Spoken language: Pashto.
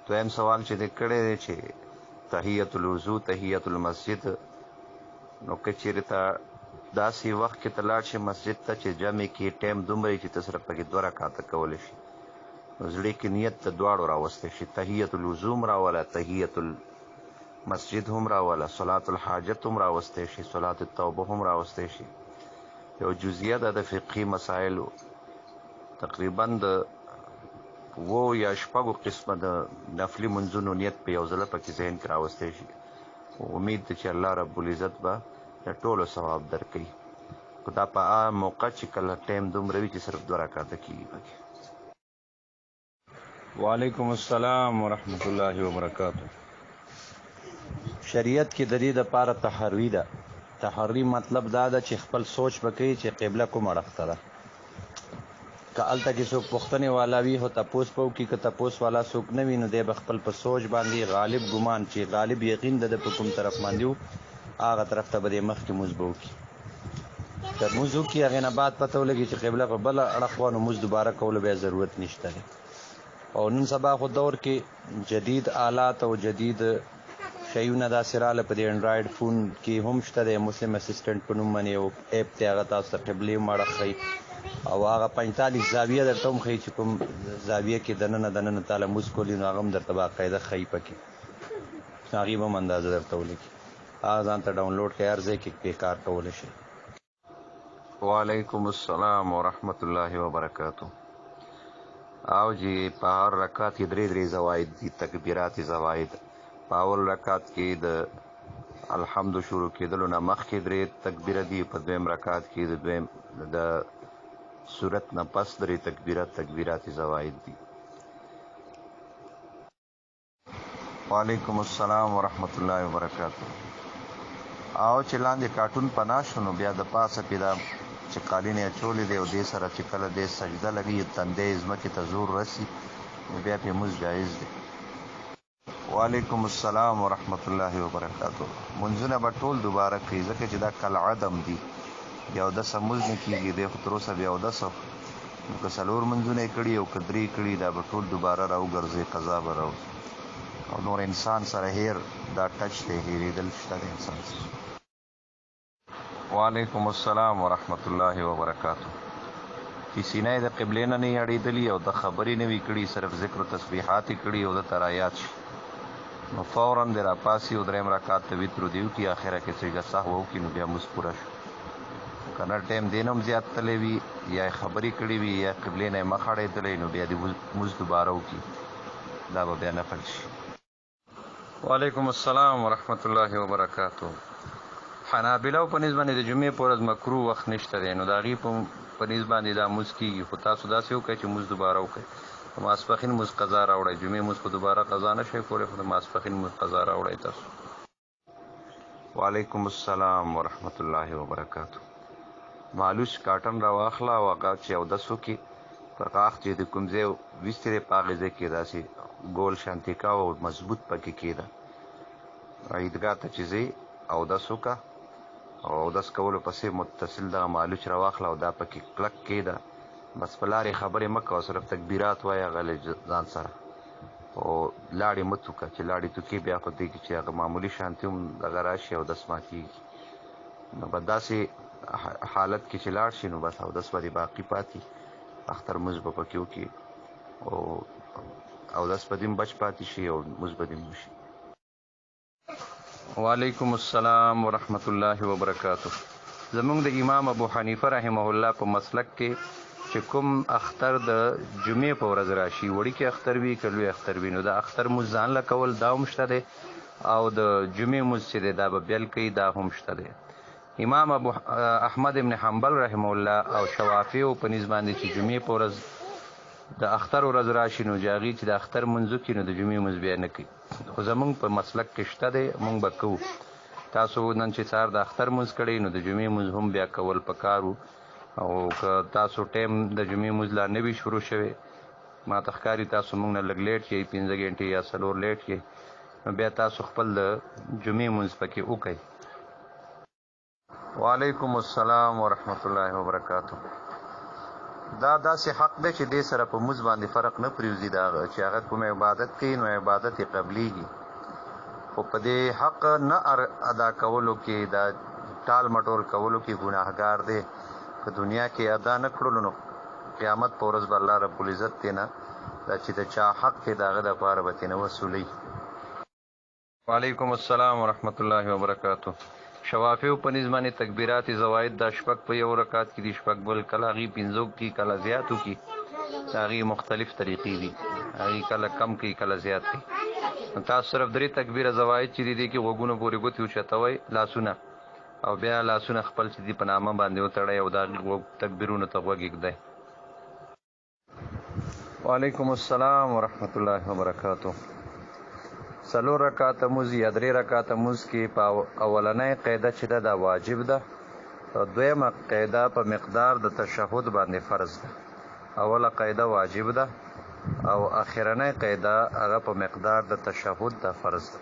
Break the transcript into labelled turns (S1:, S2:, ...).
S1: دویم سوال چې د کړی دی چې تحیت الوضو تحیت المسجد، نو که چیرې ته داسې وخت کې ته لاړ شې مسجد ته چې جمع کې ټایم دومره چې ته صرف پکې 2 رکعاته کولی شي، نو زړه کې نیت د دواړو راوستی شي، تحیت الوضو هم راوله، تحیت المسجد هم راوله، صلات الحاجت هم راوستی شي، صلات التوبه هم راوستی شي. یو جزیه ده د فقهي مسایلو، تقریبا د 7 یا 8 قسمه د نفلي منځونو نیت په یو ځله پکې ذهن کې راوستی شي. امید ده چې الله رب العزت به د ټولو ثواب درکوي، خو دا په هغه موقع چې کله ټایم دومره وي چې صرف 2 رکعاته کېږي پکې.
S2: وعلیکم السلام ورحمت الله وبرکاتہ. شریعت کې د دې دپاره تحری ده. تحری مطلب دا ده چې خپل سوچ وکړي چې قبله کوم اړخ ته ده. که هلته کې څوک پوښتنې والا وي خو تپوس به وکړي، که تپوس والا څوک نه وي نو دی به خپل په سوچ باندې غالب ګمان چې غالب یقین د ده په کوم طرف باندې و هغه طرف ته به دی مخکې مونځ به وکړي. که مونځ وکړي هغې نه بعد پته ولګي چې قبله په بله اړخ وه نو مونځ دوباره کولو بیا ضرورت نشته دی. او نن سبا خو دور کې جدید آلات او جدید شیونه داسې راغله په دې انډرایډ فون کې هم شته دی، مسلم اسسټنټ په نوم باندې یو ایپ دی، هغه تاسو ته قبلې هم اړخ ښیي او هغه 45 زاویه درته هم ښیي چې کوم زاویه کې دننه تاله مونځ کولی نو هغه هم درته باقاعده ښیي پکې، هغې به هم اندازه درته ولیکي. هغه ځان ته ډاونلوډ کړئ، هر ځای کې پې کار کولی شئ.
S1: وعلیکم السلام ورحمت الله وبرکاتہ. او جی په هر رکعت کې 3 زواید دي، تکبیرات زواید. په اول رکعت کې د الحمد شروع کېدلو نه مخکې 3 تکبیره دي، په دویم رکعت کې د صورت نه پس 3 تکبیرات زواید دي. وعلیکم السلام ورحمت الله وبرکاتہ. او چې لاندې کارټون پناه شو نو بیا د پاسه پې دا چې قالین یې اچولی دی او دې سره چې کله دې سجده لګي تندی یې ځمکې ته زور رسي نو بیا پې مونځ جایز دی. وعلیکم السلام ورحمت الله وبرکاتہ. منځونه به ټول دوباره کړي ځکه چې دا کالعدم دي، بیا اودسه مونځ نه کېږي، دی خو تر اوسه بیا اودسه نو که 4 منځونه یې کړي او که 3 کړي دا به ټول دوباره راوګرځي، قضا به راوځي. او نور انسان سره هیر دا ټچ دی، هیرېدل شته د انسان سره. وعلیکم السلام ورحمت الله وبرکاتہ. چې سینه یې د قبلې نه نه اړېدلي او د خبرې نه وي کړي، صرف ذکر و تسبیحات یې کړي او د ته رایاد شي نو فوراً د راپاسي او 3 رکعات ته وتر دې وکړي، اخره کې سجده سهو وکړي نو بیا مونځ پوره شو. که نه ټایم دې نه هم زیات تللی وي یا یې خبرې کړي وي یا قبلې نه یې مخ اړېدلی نو بیا دې مونځ دوباره وکړي، دا به بیا نفل شي.
S2: وعلیکم السلام ورحمت الله وبرکاتہ. حنابلو په نسبت باندې د جمعې په ورځ مکروه وخت نشته دی، نو د هغې په نسبت باندې دا مونځ کېږي، خو تاسو داسې وکړئ چې مونځ دوباره وکړئ. د ماسپښین مونځ قضا راوړئ، جمعې مونځ خو دوباره قضا نه شئ کولی، خو د ماسپښین مونځ قضا راوړئ تاسو.
S1: وعلیکم السلام ورحمت الله وبرکاتہ. مالوش کاټن راواخله او هغه چې اودس وکړي په غاښ چې د کوم ځای ویستې دی په هغې ځای کې داسې ګول شانتې کوه او مضبوط پکې کېده. عیدګاه ته چې ځې اودس وکړه او اودس کولو پسې متصل دغه مالوچ راواخله او دا پکې کلک کېده، بس په لارې خبرې مه کوه، صرف تکبیرات وایه هغه ځان سره او لاړې مه توکه، چې لاړې توکې بیا خو دی چې هغه معمولي شانتي هم دغه راشي اودس ماتېږي. نو به داسې حالت کې چې لاړ شي نو بس اودس به دې باقي پاتې، اختر مونځ به پکې وکړي او اودس به دې هم بچ پاتې شي او مونځ به دې هم وشي.
S2: وعلیکم السلام ورحمت الله وبرکاتہ. زمونږ د امام ابو حنیفه رحمه الله په مسلک کې چې کوم اختر د جمعې په ورځ راشي، وړوکی اختر وي که لوی اختر وي، نو د اختر مونځ ځان له کول دا هم شته دی او د جمعې مونځ چې دی دا به بیل کوي، دا هم شته دی. امام ابو احمد ابن حنبل رحمه الله او شوافیو په نسبت باندې چې جمعې په ورځ د اختر ورځ راشي نو هغې چې د اختر مونځ وکړي نو د جمعې مونځ بیا نه کوي، خو زمونږ په مسلک کې شته دی، مونږ به کوو. تاسو نن چې سهار د اختر مونځ کړی نو د جمعې مونځ هم بیا کول پکار وو، او که تاسو ټایم د جمعې مونځ لا نه وي شروع شوی، ما ته ښکاري تاسو مونږ نه لږ لیټ یئ، 15 ګنټې یا 4 لیټ یئ، نو بیا تاسو خپل د جمعې مونځ پکې وکئ.
S1: وعلیکم السلام ورحمت الله وبرکاتہ. دا داسې حق دی چې دې سره په موږ باندې فرق نه پرېوځي د هغه چې هغه کوم عبادت کوي نو عبادت یې قبلیږي خو په دې حق نه ادا کولو کې دا ټال مټول کولو کې ګناهګار دی که دنیا کې ادا نه کړلو نو قیامت په ورځ به الله رب العزت دی نه دا چې د چا حق دی د هغه دپاره به ترې نه وصولوي. وعلیکم السلام ورحمت الله وبرکاتو. شوافیو په نظم باندې تکبیرات زواید دا شپږ په یو رکعت کې دي شپږ بل کله هغې پنځو کې کله زیاتو کې د هغې مختلف طریقې دي هغې کله کم کوي کله زیات کوي. تاسو صرف 3 تکبیره زواید چې دي کې غوږونو پورې ګوتې اوچتوئ لاسونه او بیا لاسونه خپل چې دي په نامه باندې وتړئ او د هغې تکبیرونو ته غوږ ایږدئ. وعلیکم السلام ورحمت الله وبرکاتو. 4 رکعاته مونځ یا 3 رکعاته مونځ کې په اولنۍ قاعده چې ده دا واجب ده او دویمه قاعده په مقدار د تشهد باندې فرض ده. اوله قاعده واجب ده او اخرنۍ قاعده هغه په مقدار د تشهد ده فرض ده.